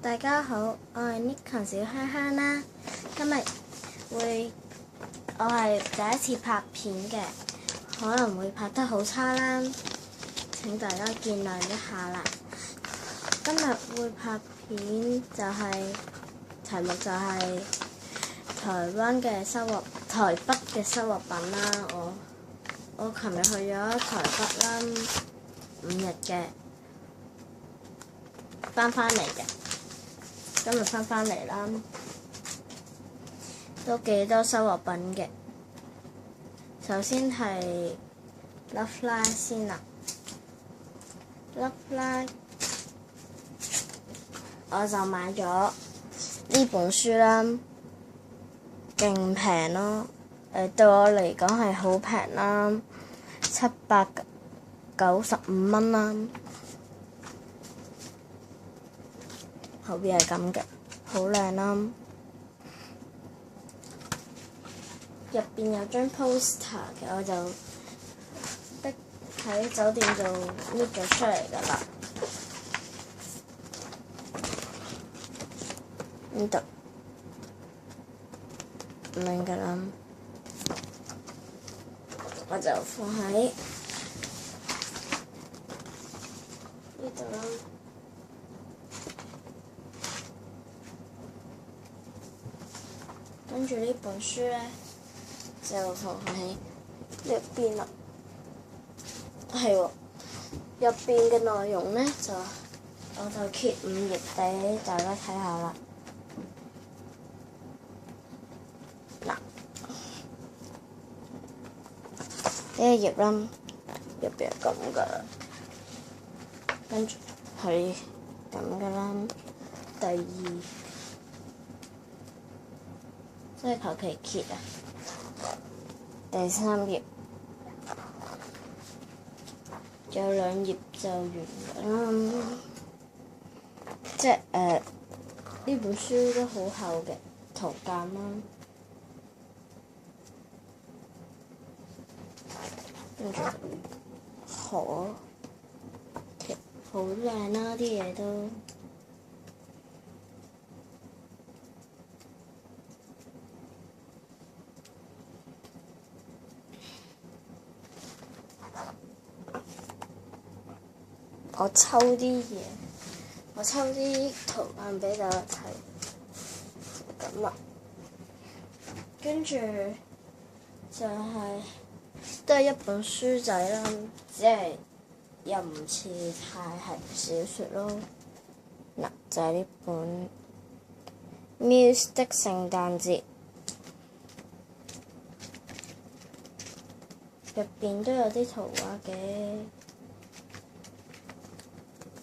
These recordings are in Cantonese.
大家好，我係 Nico 小香香啦。今日我係第一次拍片嘅，可能會拍得好差啦，請大家見諒一下啦。今日會拍片題目就係台北嘅收穫品啦。我琴日去咗台北啦，5日嘅，翻嚟嘅。今日翻嚟啦，都幾多收穫品嘅。首先係 Love Life 先啦，Love Life 我就買咗呢本書啦，勁平咯，對我嚟講係好平啦，795蚊啦。後邊係咁嘅，好靚啦。入邊有張 poster 嘅，我就逼喺酒店度搣咗出嚟㗎啦。呢度咁樣㗎啦，我就放喺呢度啦。跟住呢本書咧，就放喺入邊啦。係喎，入邊嘅內容咧我就揭5頁俾大家睇下啦。嗱，呢一頁啦，入邊係咁噶啦，跟住係咁噶啦。第二，即係求其揭啊！第3頁，仲有2頁就完啦。即係呢本書都好厚嘅圖鑑啦，跟住好靚啦，啲嘢都。我抽啲圖案俾大家睇，咁啦。跟住就係都係一本書仔啦，只係又唔似太係小説咯。嗱，就係呢本 Muse 的聖誕節，入邊都有啲圖畫嘅。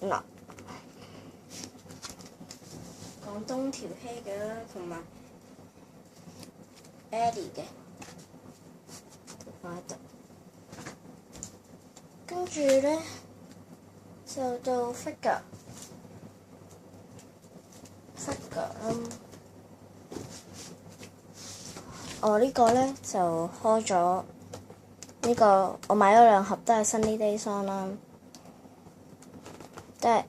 嗱，廣東條希嘅啦，同埋 Ellie 嘅圖畫度。跟住咧就到 figure 啦。我呢個咧就開咗呢個，我買咗2盒都係 Sunny Day Song 啦。都係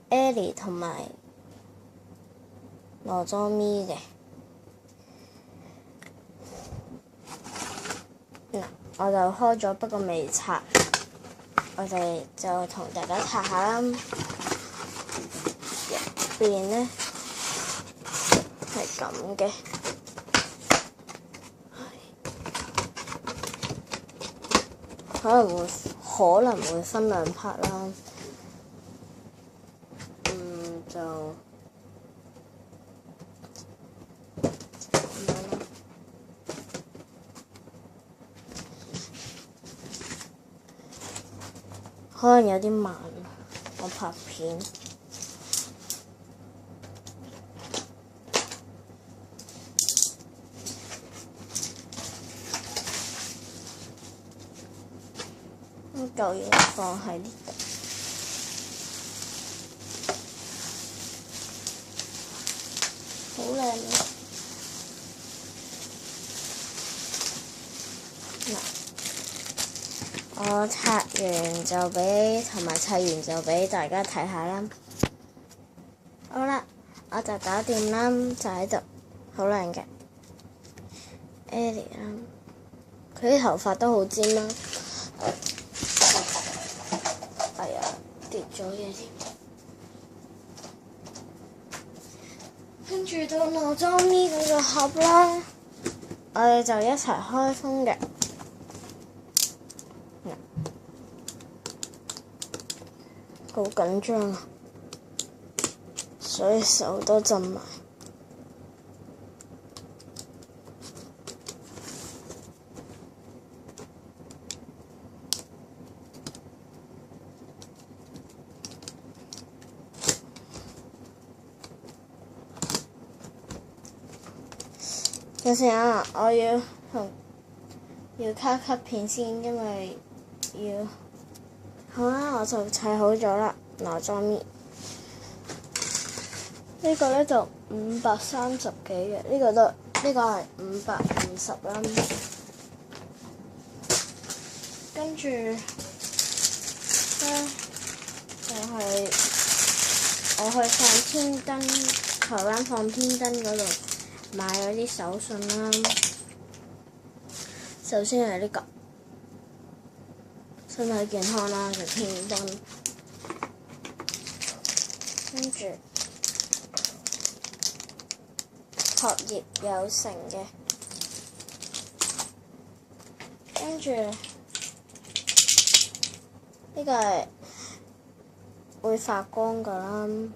Ellie 同埋羅佐咪嘅。嗱，我就開咗，不過未拆，我哋就同大家拆下啦。入邊咧係咁嘅，可能會分2 part 啦。就咁樣咯。可能有啲慢，我拍片。舊嘢放喺呢度。好靚啊！嗱，我拆完就俾，同埋砌完就俾大家睇下啦。好啦，我就搞掂啦，就喺度，好靚嘅 Ellie 啦，佢啲頭髮都好尖啦。哎呀，跌咗嘢添。跟住到鬧裝呢嗰個盒啦，我哋就一齊開封嘅。好緊張啊，所以手都震埋。有時啊，我要卡卡片先，因為要好啦，我就砌好咗啦。嗱，裝面呢個咧就530幾嘅，呢個係520啦。跟住咧就係我去放天燈，台灣放天燈嗰度買咗啲手信啦。首先係呢個身體健康啦嘅天燈，跟住學業有成嘅，跟住呢個係會發光噶啦，呢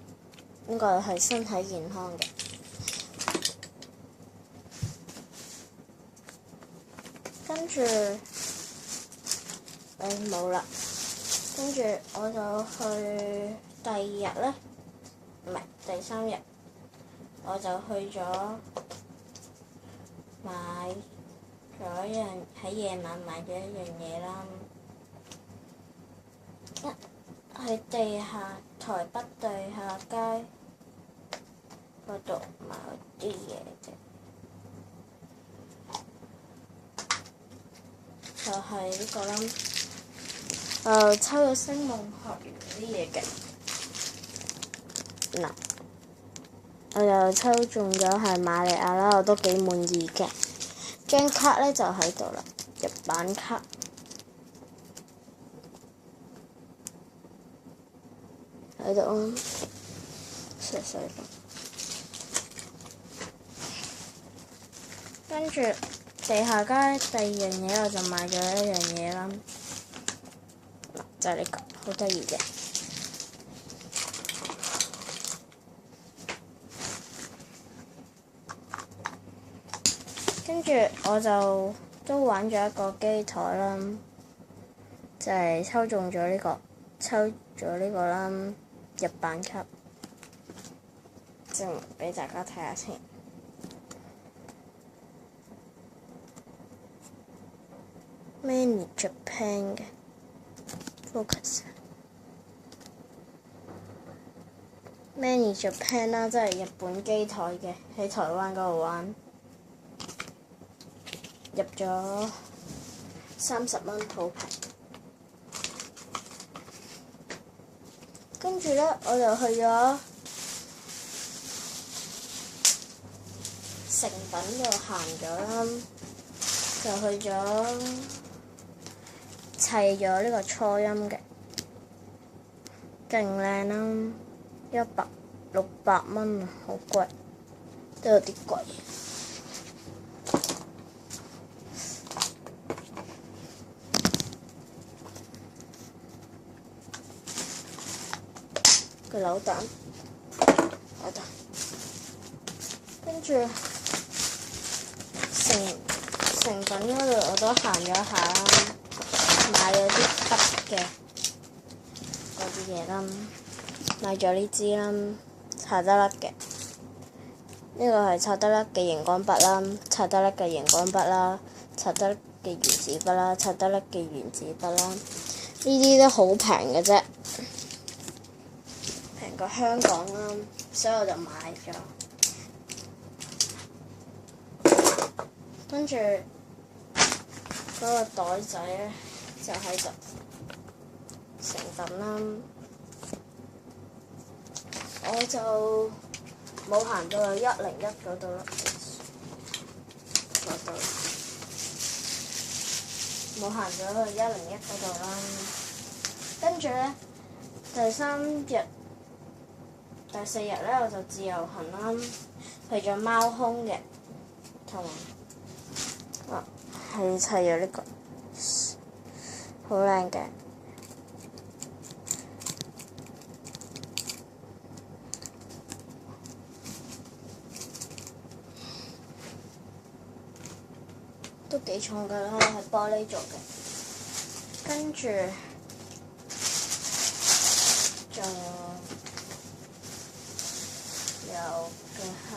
個係身體健康嘅。跟住冇啦，跟住我就去第2日咧，唔係第3日，我就去咗買咗喺夜晚買咗一樣嘢啦，喺台北地下街嗰度買咗啲嘢嘅。就係呢個啦，抽咗星夢學園啲嘢嘅，嗱，我又抽中咗係瑪利亞啦，我都幾滿意嘅。張卡咧就喺度啦，日版卡，喺度啊，細細個，跟住。地下街第2樣嘢我就買咗一樣嘢啦，就係呢個，好得意嘅。跟住我就都玩咗一個機台啦，就係抽中咗呢個，抽咗呢個啦，日版卡，正俾大家睇下先。Many Japan 嘅 Focus。Many Japan 啦，即係日本機台嘅，喺台灣嗰度玩，入咗30蚊，好平。跟住咧，我就去咗誠品度行咗啦，就去咗砌咗呢個初音嘅，勁靚啦，600蚊啊，好貴，都有啲貴。個扭蛋，跟住誠品嗰度我都行咗下啦，買咗啲筆嘅嗰啲嘢啦，買咗呢支啦，擦得甩嘅，呢個係擦得甩嘅熒光筆啦，擦得甩嘅熒光筆啦，擦得甩嘅原子筆啦，擦得甩嘅原子筆啦，呢啲都好平嘅啫，平過香港啦，所以我就買咗。跟住嗰個袋仔咧就喺度，誠品啦，我就冇行到去101嗰度啦，嗰度冇行咗去101嗰度啦。跟住咧，第3日、第4日咧，我就自由行啦，去咗貓空嘅，同係砌咗呢個，好靚嘅。都幾重㗎啦，係玻璃做嘅。跟住仲有嘅係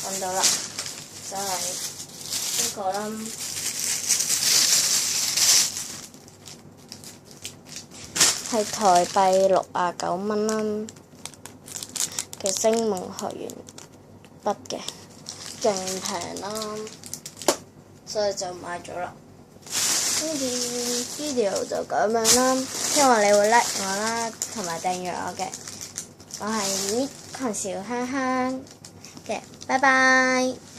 揾到啦，就係呢個啦，係台幣69蚊啦嘅星夢學園筆嘅。勁平啦，所以就買咗啦。跟住 video 就咁樣啦，希望你會 like 我啦，同埋訂閱我嘅。我係 Nikon 小香香嘅，拜拜。